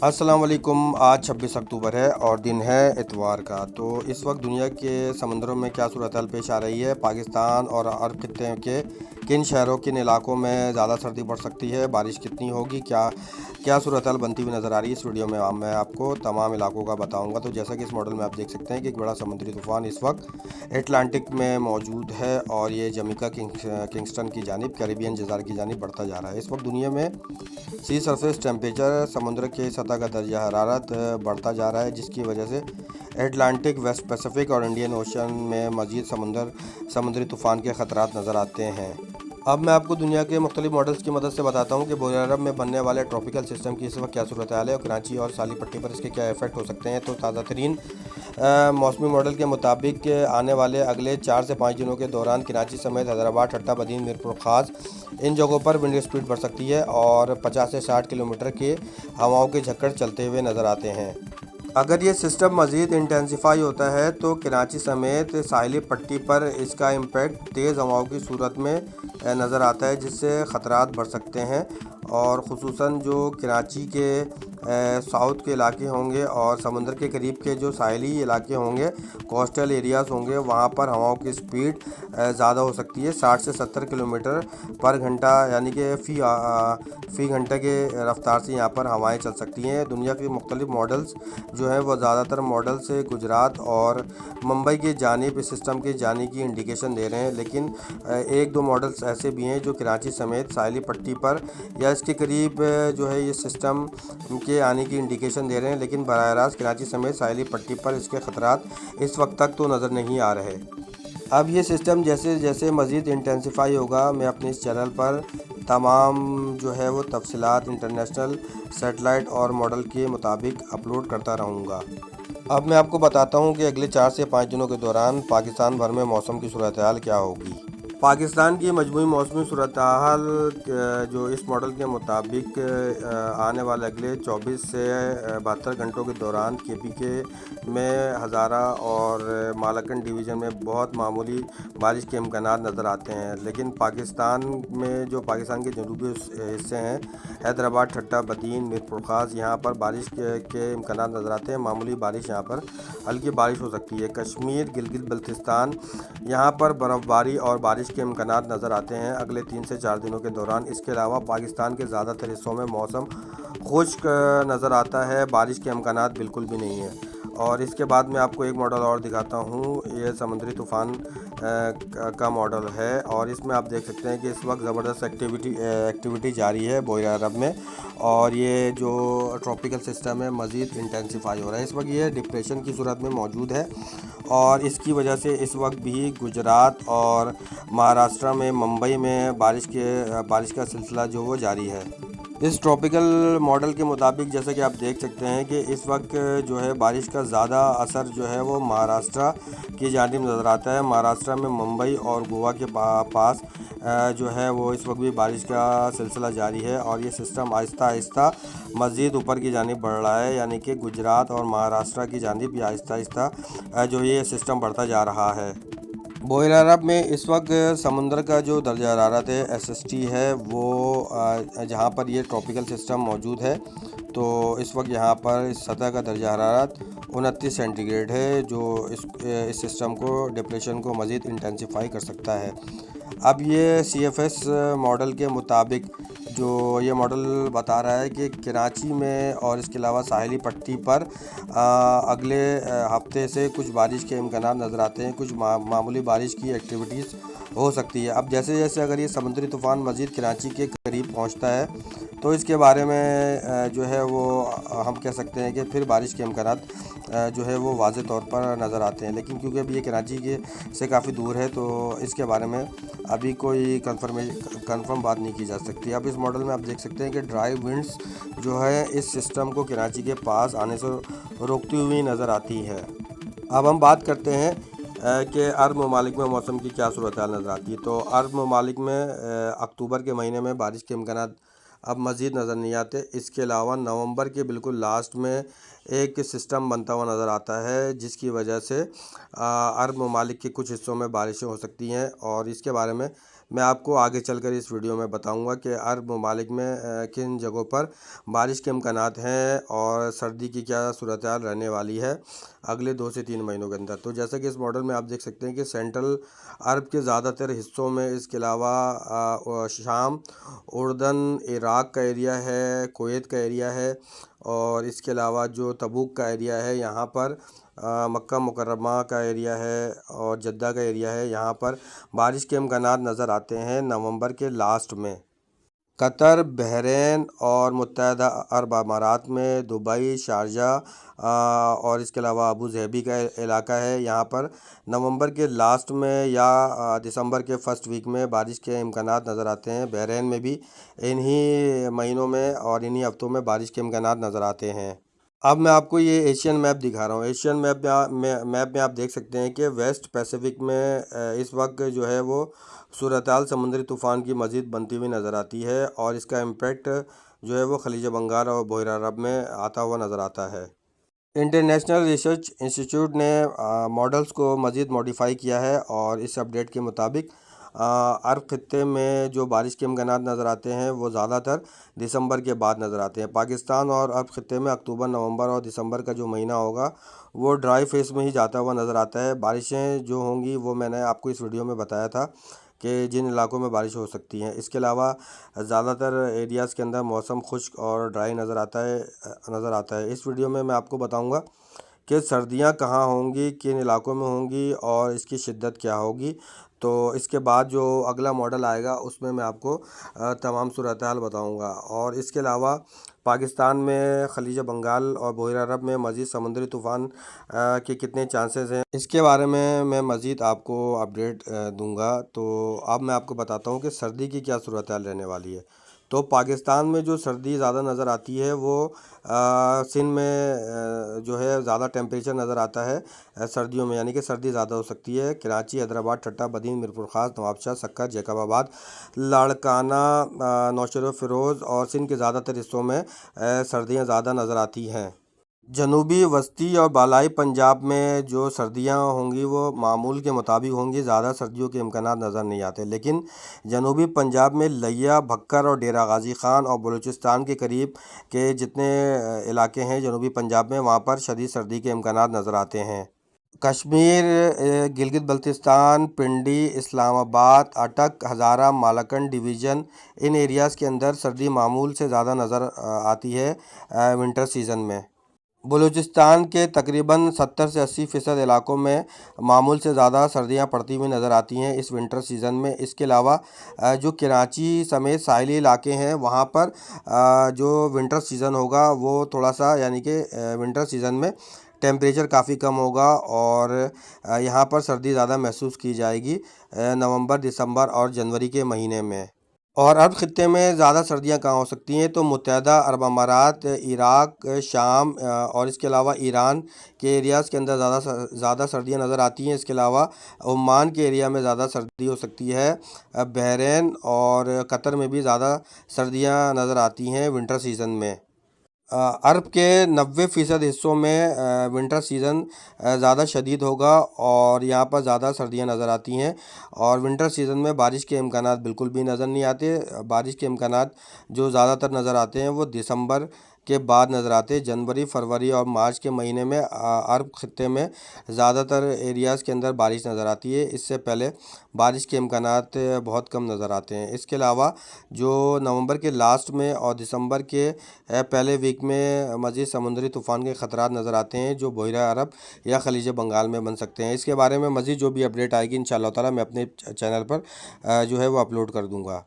السلام علیکم۔ آج 26 اکتوبر ہے اور دن ہے اتوار کا۔ تو اس وقت دنیا کے سمندروں میں کیا صورتحال پیش آ رہی ہے؟ پاکستان اور عرب خطے کے کن شہروں کن علاقوں میں زیادہ سردی پڑ سکتی ہے؟ بارش کتنی ہوگی؟ کیا صورتحال بنتی ہوئی نظر آ رہی ہے؟ اس ویڈیو میں آپ کو تمام علاقوں کا بتاؤں گا۔ تو جیسا کہ اس ماڈل میں آپ دیکھ سکتے ہیں کہ ایک بڑا سمندری طوفان اس وقت اٹلانٹک میں موجود ہے اور یہ جمیکا کنگسٹن کی جانب کیریبین جزائر کی جانب بڑھتا جا رہا ہے۔ اس وقت دنیا میں سی سرفیس ٹیمپریچر سمندر کے سطح کا درجہ حرارت بڑھتا جا رہا ہے، جس کی وجہ سے اٹلانٹک، ویسٹ پیسفک اور انڈین اوشن میں مزید سمندری طوفان کے خطرات نظر آتے ہیں۔ اب میں آپ کو دنیا کے مختلف ماڈلز کی مدد سے بتاتا ہوں کہ بحیرہ عرب میں بننے والے ٹراپیکل سسٹم کی اس وقت کیا صورتحال ہے اور کراچی اور ساحلی پٹی پر اس کے کیا ایفیکٹ ہو سکتے ہیں۔ تو تازہ ترین موسمی ماڈل کے مطابق آنے والے اگلے 4 سے 5 دنوں کے دوران کراچی سمیت حیدرآباد، ٹھٹہ بدین، میرپور خاص ان جگہوں پر ونڈ اسپیڈ بڑھ سکتی ہے اور 50 سے 60 کلومیٹر کی ہواؤں کے جھکڑ چلتے ہوئے نظر آتے ہیں۔ اگر یہ سسٹم مزید انٹینسیفائی ہوتا ہے تو کراچی سمیت ساحلی پٹی پر اس کا امپیکٹ تیز ہواؤں کی صورت میں نظر آتا ہے، جس سے خطرات بڑھ سکتے ہیں، اور خصوصاً جو کراچی کے ساؤتھ کے علاقے ہوں گے اور سمندر کے قریب کے جو ساحلی علاقے ہوں گے، کوسٹل ایریاز ہوں گے، وہاں پر ہواؤں کی سپیڈ زیادہ ہو سکتی ہے۔ 60 سے 70 کلومیٹر پر گھنٹہ یعنی کہ فی گھنٹہ کے رفتار سے یہاں پر ہوائیں چل سکتی ہیں۔ دنیا کے مختلف ماڈلز جو ہیں وہ زیادہ تر ماڈل سے گجرات اور ممبئی کی جانب اس سسٹم کے جانے کی انڈیکیشن دے رہے ہیں، لیکن ایک دو ماڈلز ایسے بھی ہیں جو کراچی سمیت ساحلی پٹی پر یا اس کے قریب جو ہے یہ سسٹم کے آنے کی انڈیکیشن دے رہے ہیں، لیکن براہ راست کراچی سمیت ساحلی پٹی پر اس کے خطرات اس وقت تک تو نظر نہیں آ رہے۔ اب یہ سسٹم جیسے جیسے مزید انٹینسیفائی ہوگا، میں اپنے اس چینل پر تمام جو ہے وہ تفصیلات انٹرنیشنل سیٹلائٹ اور ماڈل کے مطابق اپلوڈ کرتا رہوں گا۔ اب میں آپ کو بتاتا ہوں کہ اگلے 4 سے 5 دنوں کے دوران پاکستان بھر میں موسم کی صورتحال کیا ہوگی۔ پاکستان کی مجموعی موسمی صورتحال جو اس ماڈل کے مطابق آنے والے اگلے 24 سے 72 گھنٹوں کے دوران کے پی کے میں ہزارہ اور مالاکنڈ ڈویژن میں بہت معمولی بارش کے امکانات نظر آتے ہیں، لیکن پاکستان میں جو پاکستان کے جنوبی حصے ہیں، حیدرآباد، ٹھٹہ بدین، میرپور خاص، یہاں پر بارش کے امکانات نظر آتے ہیں۔ معمولی بارش، یہاں پر ہلکی بارش ہو سکتی ہے۔ کشمیر، گلگت بلتستان، یہاں پر برف باری اور بارش کے امکانات نظر آتے ہیں اگلے 3 سے 4 دنوں کے دوران۔ اس کے علاوہ پاکستان کے زیادہ تر حصوں میں موسم خشک نظر آتا ہے، بارش کے امکانات بالکل بھی نہیں ہیں۔ اور اس کے بعد میں آپ کو ایک ماڈل اور دکھاتا ہوں، یہ سمندری طوفان کا ماڈل ہے، اور اس میں آپ دیکھ سکتے ہیں کہ اس وقت زبردست ایکٹیویٹی جاری ہے بحیرہ عرب میں، اور یہ جو ٹراپیکل سسٹم ہے مزید انٹینسیفائی ہو رہا ہے۔ اس وقت یہ ڈپریشن کی صورت میں موجود ہے اور اس کی وجہ سے اس وقت بھی گجرات اور مہاراشٹرا میں، ممبئی میں بارش کا سلسلہ جو وہ جاری ہے۔ اس ٹراپیکل ماڈل کے مطابق جیسا کہ آپ دیکھ سکتے ہیں کہ اس وقت جو ہے بارش کا زیادہ اثر جو ہے وہ مہاراشٹرا کی جانب نظر آتا ہے۔ مہاراشٹرا میں ممبئی اور گوا کے پاس جو ہے وہ اس وقت بھی بارش کا سلسلہ جاری ہے، اور یہ سسٹم آہستہ آہستہ مزید اوپر کی جانب بڑھ رہا ہے، یعنی کہ گجرات اور مہاراشٹرا کی جانب یہ آہستہ آہستہ جو یہ سسٹم بڑھتا جا رہا ہے۔ بحیرہ عرب میں اس وقت سمندر کا جو درجہ حرارت ہے SST ہے، وہ جہاں پر یہ ٹراپیکل سسٹم موجود ہے، تو اس وقت یہاں پر سطح کا درجہ حرارت 29 سینٹی گریڈ ہے، جو اس سسٹم کو ڈپریشن کو مزید انٹینسیفائی کر سکتا ہے۔ اب یہ CFS ماڈل کے مطابق جو یہ ماڈل بتا رہا ہے کہ کراچی میں اور اس کے علاوہ ساحلی پٹی پر اگلے ہفتے سے کچھ بارش کے امکانات نظر آتے ہیں، کچھ معمولی بارش کی ایکٹیویٹیز ہو سکتی ہے۔ اب جیسے جیسے اگر یہ سمندری طوفان مزید کراچی کے قریب پہنچتا ہے تو اس کے بارے میں جو ہے وہ ہم کہہ سکتے ہیں کہ پھر بارش کے امکانات جو ہے وہ واضح طور پر نظر آتے ہیں، لیکن کیونکہ ابھی یہ کراچی سے کافی دور ہے تو اس کے بارے میں ابھی کوئی کنفرم بات نہیں کی جا سکتی۔ اب اس ماڈل میں آپ دیکھ سکتے ہیں کہ ڈرائی ونڈز جو ہے اس سسٹم کو کراچی کے پاس آنے سے روکتی ہوئی نظر آتی ہے۔ اب ہم بات کرتے ہیں کہ عرب ممالک میں موسم کی کیا صورتحال نظر آتی ہے۔ تو عرب ممالک میں اکتوبر کے مہینے میں بارش کے امکانات اب مزید نظر نہیں آتے۔ اس کے علاوہ نومبر کے بالکل لاسٹ میں ایک سسٹم بنتا ہوا نظر آتا ہے، جس کی وجہ سے عرب ممالک کے کچھ حصوں میں بارشیں ہو سکتی ہیں، اور اس کے بارے میں میں آپ کو آگے چل کر اس ویڈیو میں بتاؤں گا کہ عرب ممالک میں کن جگہوں پر بارش کے امکانات ہیں اور سردی کی کیا صورتحال رہنے والی ہے اگلے 2 سے 3 مہینوں کے اندر۔ تو جیسا کہ اس ماڈل میں آپ دیکھ سکتے ہیں کہ سینٹرل عرب کے زیادہ تر حصوں میں، اس کے علاوہ شام، اردن، عراق کا ایریا ہے، کویت کا ایریا ہے، اور اس کے علاوہ جو تبوک کا ایریا ہے یہاں پر، مکہ مکرمہ کا ایریا ہے اور جدہ کا ایریا ہے، یہاں پر بارش کے امکانات نظر آتے ہیں نومبر کے لاسٹ میں۔ قطر، بحرین اور متحدہ عرب امارات میں دبئی، شارجہ اور اس کے علاوہ ابو ظہبی کا علاقہ ہے، یہاں پر نومبر کے لاسٹ میں یا دسمبر کے فرسٹ ویک میں بارش کے امکانات نظر آتے ہیں۔ بحرین میں بھی انہی مہینوں میں اور انہی ہفتوں میں بارش کے امکانات نظر آتے ہیں۔ اب میں آپ کو یہ ایشین میپ دکھا رہا ہوں۔ ایشین میپ میں آپ دیکھ سکتے ہیں کہ ویسٹ پیسیفک میں اس وقت جو ہے وہ صورتحال سمندری طوفان کی مزید بنتی ہوئی نظر آتی ہے، اور اس کا امپیکٹ جو ہے وہ خلیج بنگال اور بحیرہ عرب میں آتا ہوا نظر آتا ہے۔ انٹرنیشنل ریسرچ انسٹیٹیوٹ نے ماڈلز کو مزید موڈیفائی کیا ہے، اور اس اپڈیٹ کے مطابق عرب خطے میں جو بارش کے امکانات نظر آتے ہیں وہ زیادہ تر دسمبر کے بعد نظر آتے ہیں۔ پاکستان اور عرب خطے میں اکتوبر، نومبر اور دسمبر کا جو مہینہ ہوگا وہ ڈرائی فیس میں ہی جاتا ہوا نظر آتا ہے۔ بارشیں جو ہوں گی وہ میں نے آپ کو اس ویڈیو میں بتایا تھا کہ جن علاقوں میں بارش ہو سکتی ہیں۔ اس کے علاوہ زیادہ تر ایریاز کے اندر موسم خشک اور ڈرائی نظر آتا ہے۔ اس ویڈیو میں آپ کو بتاؤں گا کہ سردیاں کہاں ہوں گی، کن علاقوں میں ہوں گی اور اس کی شدت کیا ہوگی۔ تو اس کے بعد جو اگلا ماڈل آئے گا اس میں آپ کو تمام صورتحال بتاؤں گا۔ اور اس کے علاوہ پاکستان میں، خلیج بنگال اور بحیرہ عرب میں مزید سمندری طوفان کے کتنے چانسز ہیں، اس کے بارے میں مزید آپ کو اپڈیٹ دوں گا۔ تو اب میں آپ کو بتاتا ہوں کہ سردی کی کیا صورتحال رہنے والی ہے۔ تو پاکستان میں جو سردی زیادہ نظر آتی ہے وہ سندھ میں جو ہے زیادہ ٹیمپریچر نظر آتا ہے سردیوں میں، یعنی کہ سردی زیادہ ہو سکتی ہے۔ کراچی، حیدرآباد، ٹھٹہ بدین، میرپور خاص، نوابشاہ، سکر، جیکب آباد، لاڑکانہ، نوشہرہ فیروز اور سندھ کے زیادہ تر حصوں میں سردیاں زیادہ نظر آتی ہیں۔ جنوبی، وسطی اور بالائی پنجاب میں جو سردیاں ہوں گی وہ معمول کے مطابق ہوں گی، زیادہ سردیوں کے امکانات نظر نہیں آتے، لیکن جنوبی پنجاب میں لیا، بھکر اور ڈیرہ غازی خان اور بلوچستان کے قریب کے جتنے علاقے ہیں جنوبی پنجاب میں، وہاں پر شدید سردی کے امکانات نظر آتے ہیں۔ کشمیر، گلگت بلتستان، پنڈی، اسلام آباد، اٹک، ہزارہ، مالاکنڈ ڈویژن، ان ایریاز کے اندر سردی معمول سے زیادہ نظر آتی ہے ونٹر سیزن میں۔ بلوچستان کے تقریباً 70 سے 80% علاقوں میں معمول سے زیادہ سردیاں پڑتی ہوئی نظر آتی ہیں اس ونٹر سیزن میں۔ اس کے علاوہ جو کراچی سمیت ساحلی علاقے ہیں وہاں پر جو ونٹر سیزن ہوگا وہ تھوڑا سا، یعنی کہ ونٹر سیزن میں ٹیمپریچر کافی کم ہوگا اور یہاں پر سردی زیادہ محسوس کی جائے گی نومبر، دسمبر اور جنوری کے مہینے میں۔ اور عرب خطے میں زیادہ سردیاں کہاں ہو سکتی ہیں؟ تو متحدہ عرب امارات، عراق، شام اور اس کے علاوہ ایران کے ایریاز کے اندر زیادہ سردیاں نظر آتی ہیں۔ اس کے علاوہ عمان کے ایریا میں زیادہ سردی ہو سکتی ہے۔ بحرین اور قطر میں بھی زیادہ سردیاں نظر آتی ہیں ونٹر سیزن میں۔ عرب کے 90% حصوں میں ونٹر سیزن زیادہ شدید ہوگا اور یہاں پر زیادہ سردیاں نظر آتی ہیں، اور ونٹر سیزن میں بارش کے امکانات بالکل بھی نظر نہیں آتے۔ بارش کے امکانات جو زیادہ تر نظر آتے ہیں وہ دسمبر کے بعد نظر آتے ہیں۔ جنوری، فروری اور مارچ کے مہینے میں عرب خطے میں زیادہ تر ایریاز کے اندر بارش نظر آتی ہے، اس سے پہلے بارش کے امکانات بہت کم نظر آتے ہیں۔ اس کے علاوہ جو نومبر کے لاسٹ میں اور دسمبر کے پہلے ویک میں مزید سمندری طوفان کے خطرات نظر آتے ہیں جو بحیرہ عرب یا خلیج بنگال میں بن سکتے ہیں۔ اس کے بارے میں مزید جو بھی اپڈیٹ آئے گی انشاءاللہ تعالیٰ میں اپنے چینل پر جو ہے وہ اپلوڈ کر دوں گا۔